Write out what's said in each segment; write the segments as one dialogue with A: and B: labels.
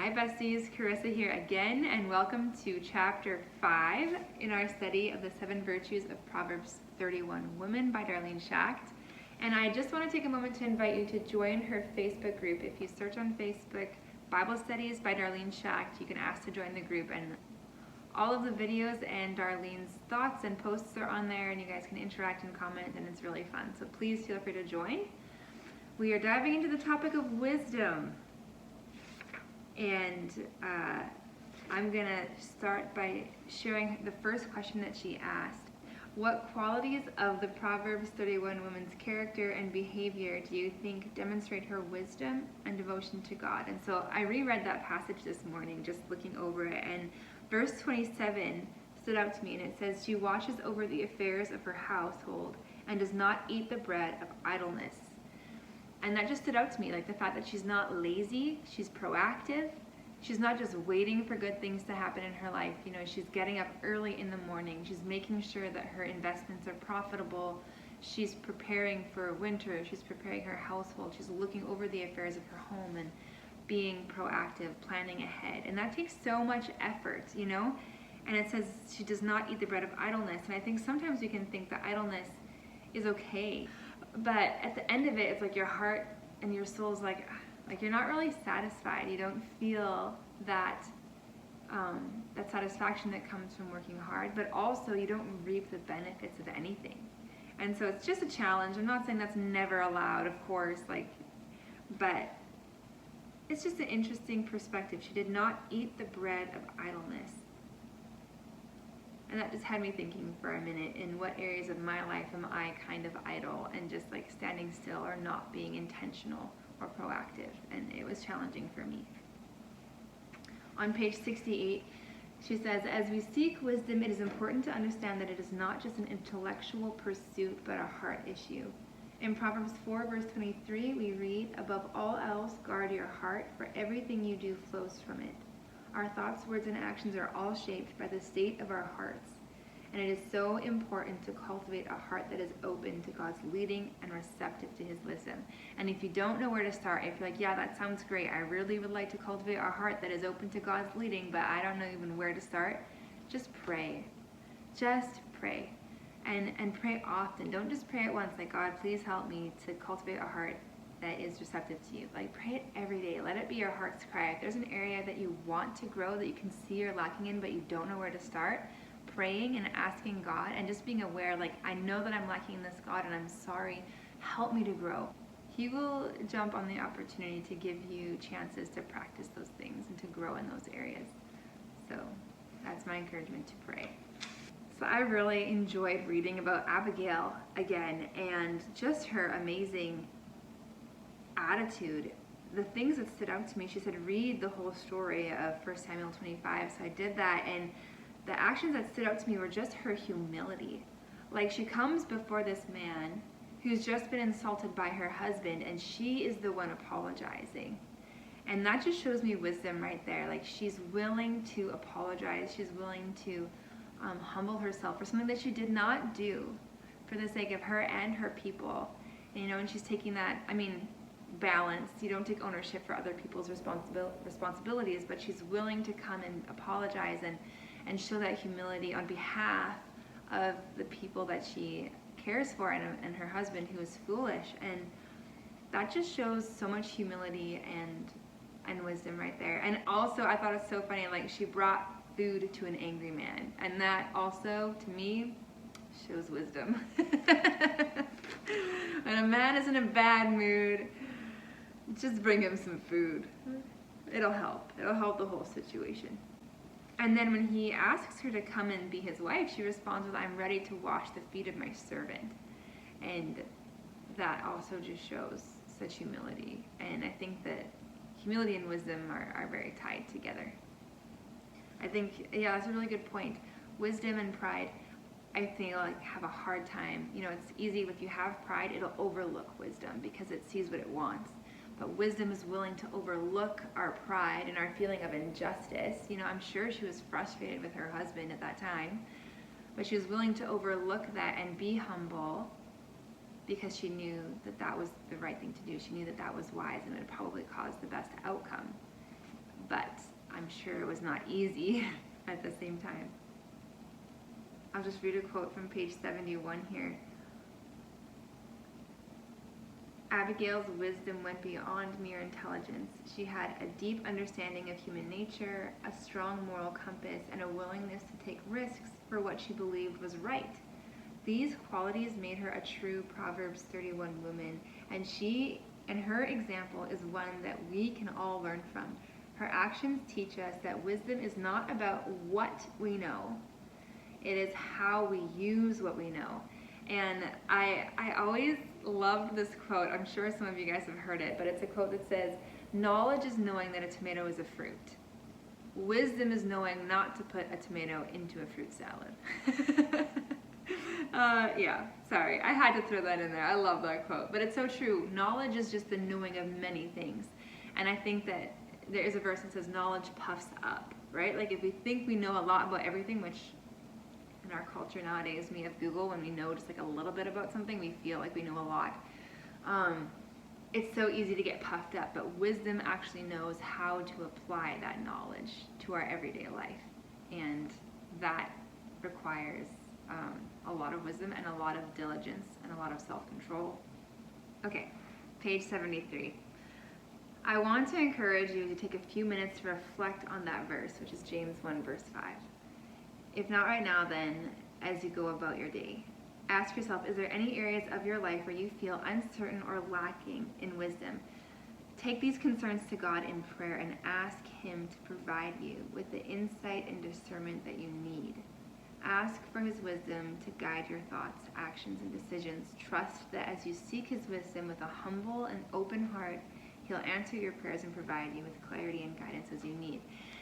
A: Hi besties, Karissa here again, and welcome to chapter 5 in our study of the 7 virtues of Proverbs 31 Women by Darlene Schacht. And I just want to take a moment to invite you to join her Facebook group. If you search on Facebook, Bible Studies by Darlene Schacht, you can ask to join the group, and all of the videos and Darlene's thoughts and posts are on there, and you guys can interact and comment, and it's really fun. So please feel free to join. We are diving into the topic of wisdom. And I'm going to start by sharing the first question that she asked. What qualities of the Proverbs 31 woman's character and behavior do you think demonstrate her wisdom and devotion to God? And so I reread that passage this morning, just looking over it, and verse 27 stood out to me, and it says, she watches over the affairs of her household and does not eat the bread of idleness. And that just stood out to me, like the fact that she's not lazy, she's proactive. She's not just waiting for good things to happen in her life. You know, she's getting up early in the morning. She's making sure that her investments are profitable. She's preparing for winter. She's preparing her household. She's looking over the affairs of her home and being proactive, planning ahead. And that takes so much effort, you know? And it says she does not eat the bread of idleness. And I think sometimes we can think that idleness is okay. But at the end of it, it's like your heart and your soul's like you're not really satisfied. You don't feel that that satisfaction that comes from working hard, but also you don't reap the benefits of anything. And so it's just a challenge. I'm not saying that's never allowed, of course, but it's just an interesting perspective. She did not eat the bread of idleness. And that just had me thinking for a minute, in what areas of my life am I kind of idle and just like standing still or not being intentional or proactive? And it was challenging for me. On page 68, she says, as we seek wisdom, it is important to understand that it is not just an intellectual pursuit, but a heart issue. In Proverbs 4, verse 23, we read, above all else, guard your heart, for everything you do flows from it. Our thoughts, words, and actions are all shaped by the state of our hearts. And it is so important to cultivate a heart that is open to God's leading and receptive to His wisdom. And if you don't know where to start, if you're like, yeah, that sounds great, I really would like to cultivate a heart that is open to God's leading, but I don't know even where to start, just pray. Just pray. And pray often. Don't just pray at once, like, God, please help me to cultivate a heart that is receptive to you. Like, pray it every day. Let it be your heart's cry. If there's an area that you want to grow, that you can see you're lacking in, but you don't know where to start, praying and asking God and just being aware, like, I know that I'm lacking in this, God, and I'm sorry. Help me to grow. He will jump on the opportunity to give you chances to practice those things and to grow in those areas. So that's my encouragement, to pray. So I really enjoyed reading about Abigail again, and just her amazing attitude. The things that stood out to me, she said, read the whole story of 1 Samuel 25. So I did that, and the actions that stood out to me were just her humility. Like, she comes before this man who's just been insulted by her husband, and she is the one apologizing. And that just shows me wisdom right there. Like, she's willing to apologize. She's willing to humble herself for something that she did not do for the sake of her and her people. And, you know, and she's taking that, balance. You don't take ownership for other people's responsibilities, but she's willing to come and apologize and show that humility on behalf of the people that she cares for and her husband, who is foolish. And that just shows so much humility and wisdom right there. And also, I thought it was so funny, like, she brought food to an angry man, and that also, to me, shows wisdom. When a man is in a bad mood, just bring him some food. It'll help. It'll help the whole situation. And then when he asks her to come and be his wife, she responds with, I'm ready to wash the feet of my servant. And that also just shows such humility. And I think that humility and wisdom are very tied together. I think, yeah, that's a really good point. Wisdom and pride, I feel like, have a hard time. You know, it's easy, if you have pride, it'll overlook wisdom because it sees what it wants. But wisdom is willing to overlook our pride and our feeling of injustice. You know, I'm sure she was frustrated with her husband at that time, but she was willing to overlook that and be humble because she knew that that was the right thing to do. She knew that that was wise and it would probably cause the best outcome. but I'm sure it was not easy at the same time. I'll just read a quote from page 71 here. Abigail's wisdom went beyond mere intelligence. She had a deep understanding of human nature, a strong moral compass, and a willingness to take risks for what she believed was right. These qualities made her a true Proverbs 31 woman, and her example is one that we can all learn from. Her actions teach us that wisdom is not about what we know, it is how we use what we know. And I always loved this quote. I'm sure some of you guys have heard it, but it's a quote that says, "Knowledge is knowing that a tomato is a fruit. Wisdom is knowing not to put a tomato into a fruit salad." Yeah, sorry. I had to throw that in there. I love that quote. But it's so true. Knowledge is just the knowing of many things. And I think that there is a verse that says knowledge puffs up, right? Like if we think we know a lot about everything, which in our culture nowadays, we have Google, when we know just like a little bit about something, we feel like we know a lot. It's so easy to get puffed up, but wisdom actually knows how to apply that knowledge to our everyday life. And that requires a lot of wisdom and a lot of diligence and a lot of self-control. Okay, page 73. I want to encourage you to take a few minutes to reflect on that verse, which is James 1 verse 5. If not right now, then as you go about your day, ask yourself, is there any areas of your life where you feel uncertain or lacking in wisdom? Take these concerns to God in prayer and ask Him to provide you with the insight and discernment that you need. Ask for His wisdom to guide your thoughts, actions, and decisions. Trust that as you seek His wisdom with a humble and open heart, He'll answer your prayers and provide you with clarity and guidance as you need.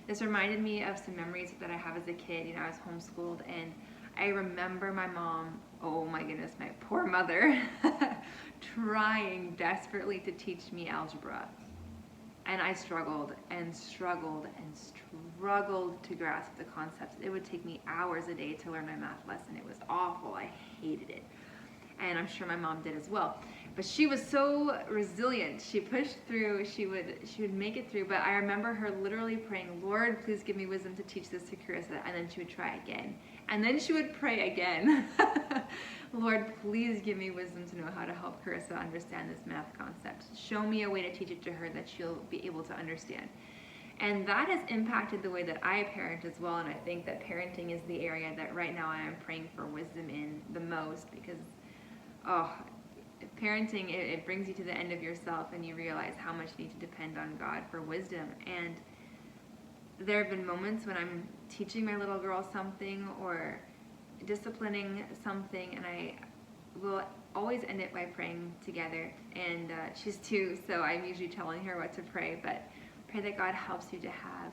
A: This reminded me of some memories that I have as a kid. You know, I was homeschooled, and I remember my mom, oh my goodness, my poor mother, trying desperately to teach me algebra. And I struggled and struggled and struggled to grasp the concepts. It would take me hours a day to learn my math lesson. It was awful. I hated it. And I'm sure my mom did as well. But she was so resilient. She pushed through. She would make it through. But I remember her literally praying, "Lord, please give me wisdom to teach this to Karissa." And then she would try again. And then she would pray again. "Lord, please give me wisdom to know how to help Karissa understand this math concept. Show me a way to teach it to her that she'll be able to understand." And that has impacted the way that I parent as well. And I think that parenting is the area that right now I am praying for wisdom in the most, because parenting, it brings you to the end of yourself, and you realize how much you need to depend on God for wisdom. And there have been moments when I'm teaching my little girl something or disciplining something, and I will always end it by praying together. And she's 2, so I'm usually telling her what to pray, but pray that God helps you to have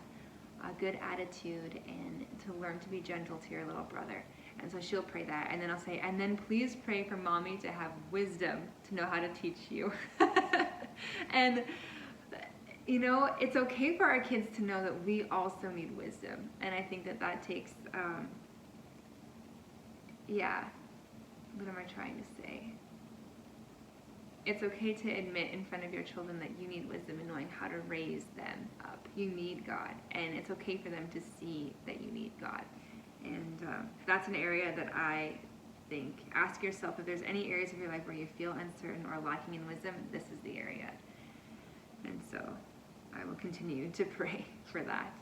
A: a good attitude and to learn to be gentle to your little brother. And so she'll pray that, and then I'll say, "And then please pray for mommy to have wisdom to know how to teach you." And you know, it's okay for our kids to know that we also need wisdom. And I think that that takes, what am I trying to say? It's okay to admit in front of your children that you need wisdom in knowing how to raise them up. You need God, and it's okay for them to see that you need God. And that's an area that I think, ask yourself if there's any areas of your life where you feel uncertain or lacking in wisdom, this is the area. And so I will continue to pray for that.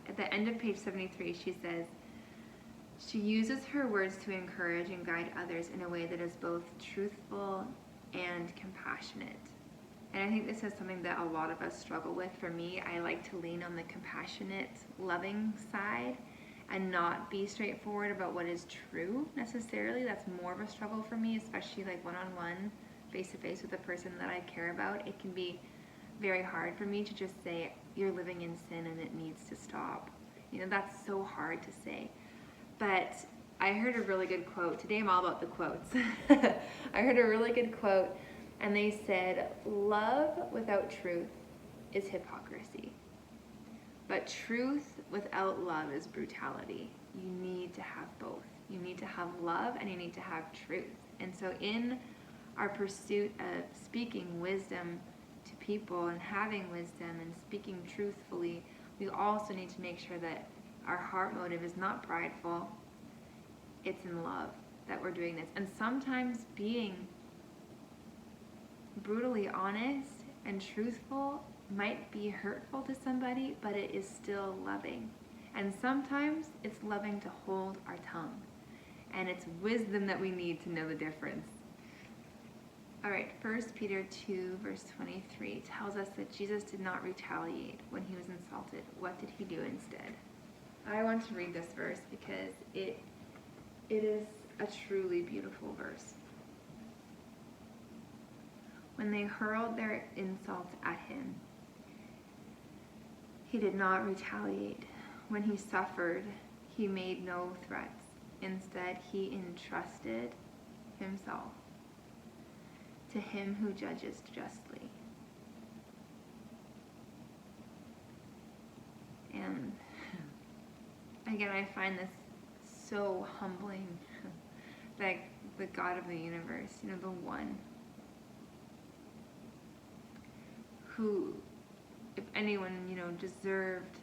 A: At the end of page 73, she says, she uses her words to encourage and guide others in a way that is both truthful and compassionate. And I think this is something that a lot of us struggle with. For me, I like to lean on the compassionate, loving side and not be straightforward about what is true necessarily. That's more of a struggle for me, especially like one-on-one, face-to-face with a person that I care about. It can be very hard for me to just say, "You're living in sin and it needs to stop." You know, that's so hard to say. But I heard a really good quote. Today I'm all about the quotes. I heard a really good quote, and they said, "Love without truth is hypocrisy. But truth without love is brutality." You need to have both. You need to have love and you need to have truth. And so in our pursuit of speaking wisdom to people and having wisdom and speaking truthfully, we also need to make sure that our heart motive is not prideful. It's in love that we're doing this. And sometimes being brutally honest and truthful might be hurtful to somebody, but it is still loving. And sometimes it's loving to hold our tongue. And it's wisdom that we need to know the difference. All right, 1 Peter 2, verse 23 tells us that Jesus did not retaliate when he was insulted. What did he do instead? I want to read this verse because it is a truly beautiful verse. When they hurled their insults at him, he did not retaliate. When he suffered, he made no threats. Instead, he entrusted himself to him who judges justly. And again, I find this so humbling that the God of the universe, the one who, if anyone, deserved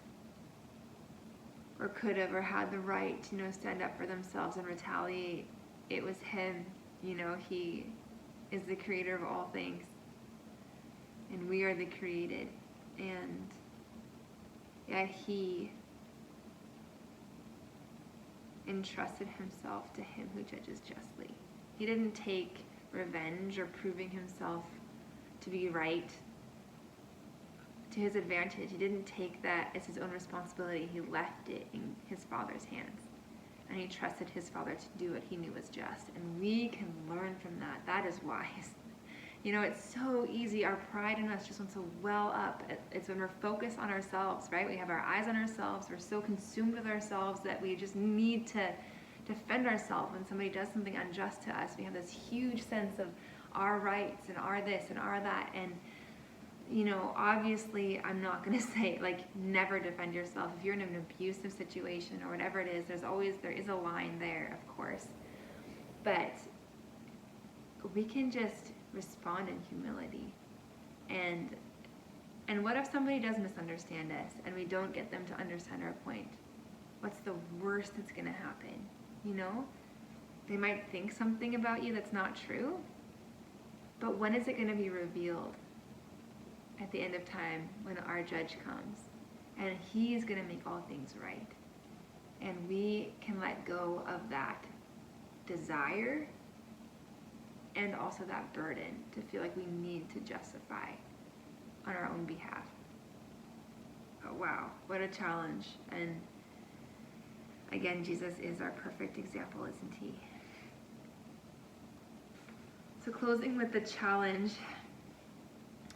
A: or could have or had the right to, stand up for themselves and retaliate, it was him. He is the creator of all things, and we are the created. And yeah, he entrusted himself to him who judges justly. He didn't take revenge or proving himself to be right to his advantage. He didn't take that as his own responsibility. He left it in his Father's hands. And he trusted his Father to do what he knew was just. And we can learn from that. That is wise. It's so easy. Our pride in us just wants to well up. It's when we're focused on ourselves, right? We have our eyes on ourselves. We're so consumed with ourselves that we just need to defend ourselves when somebody does something unjust to us. We have this huge sense of our rights and our this and our that. And obviously I'm not going to say, never defend yourself. If you're in an abusive situation or whatever it is, there is a line there, of course. But we can just respond in humility. And what if somebody does misunderstand us and we don't get them to understand our point? What's the worst that's going to happen? They might think something about you that's not true, but when is it going to be revealed? At the end of time, when our judge comes, and he is going to make all things right. And we can let go of that desire and also that burden to feel like we need to justify on our own behalf. Oh, wow, what a challenge. And again, Jesus is our perfect example, isn't he? So closing with the challenge,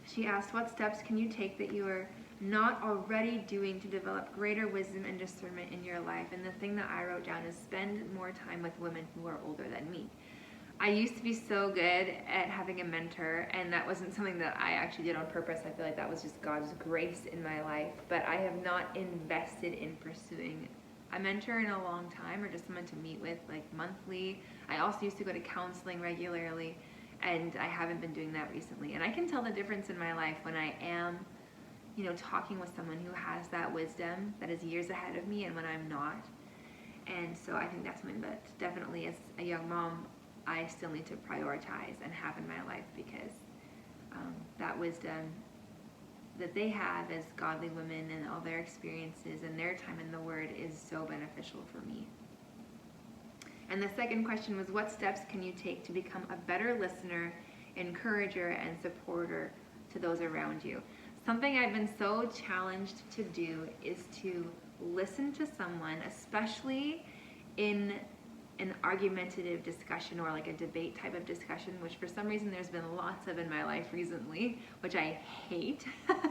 A: she asked, what steps can you take that you are not already doing to develop greater wisdom and discernment in your life? And the thing that I wrote down is spend more time with women who are older than me. I used to be so good at having a mentor, and that wasn't something that I actually did on purpose. I feel like that was just God's grace in my life. But I have not invested in pursuing a mentor in a long time, or just someone to meet with monthly. I also used to go to counseling regularly, and I haven't been doing that recently. And I can tell the difference in my life when I am, talking with someone who has that wisdom that is years ahead of me and when I'm not. And so I think that's something that definitely as a young mom, I still need to prioritize and have in my life, because that wisdom that they have as godly women and all their experiences and their time in the Word is so beneficial for me. And the second question was, what steps can you take to become a better listener, encourager, and supporter to those around you? Something I've been so challenged to do is to listen to someone, especially in an argumentative discussion or a debate type of discussion, which for some reason there's been lots of in my life recently, which I hate.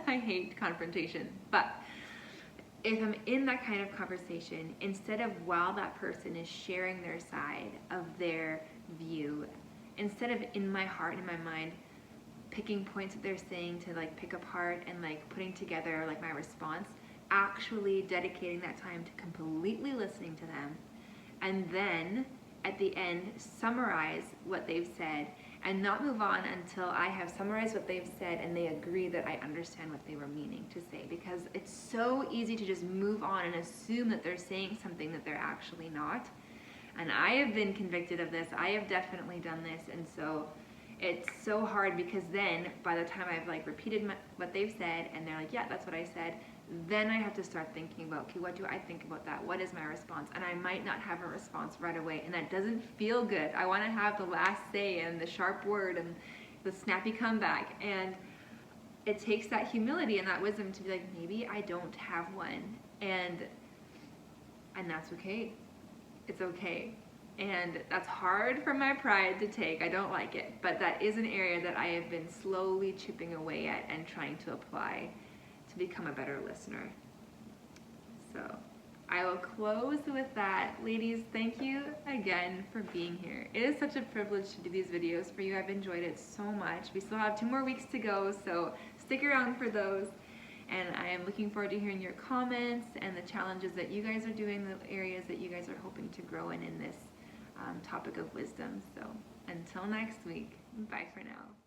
A: I hate confrontation. But if I'm in that kind of conversation, instead of while that person is sharing their side of their view, instead of in my heart, in my mind, picking points that they're saying to pick apart and putting together my response, actually dedicating that time to completely listening to them, and then at the end summarize what they've said and not move on until I have summarized what they've said and they agree that I understand what they were meaning to say. Because it's so easy to just move on and assume that they're saying something that they're actually not. And I have been convicted of this. I have definitely done this. And so it's so hard, because then by the time I've like repeated what they've said and they're like, yeah, that's what I said, then I have to start thinking about, okay, what do I think about that? What is my response? And I might not have a response right away, and that doesn't feel good. I want to have the last say and the sharp word and the snappy comeback. And it takes that humility and that wisdom to be like, maybe I don't have one, and that's okay. It's okay. And that's hard for my pride to take. I don't like it, but that is an area that I have been slowly chipping away at and trying to apply to become a better listener. So I will close with that. Ladies, thank you again for being here. It is such a privilege to do these videos for you. I've enjoyed it so much. We still have 2 more weeks to go, so stick around for those. And I am looking forward to hearing your comments and the challenges that you guys are doing, the areas that you guys are hoping to grow in this topic of wisdom. So until next week, bye for now.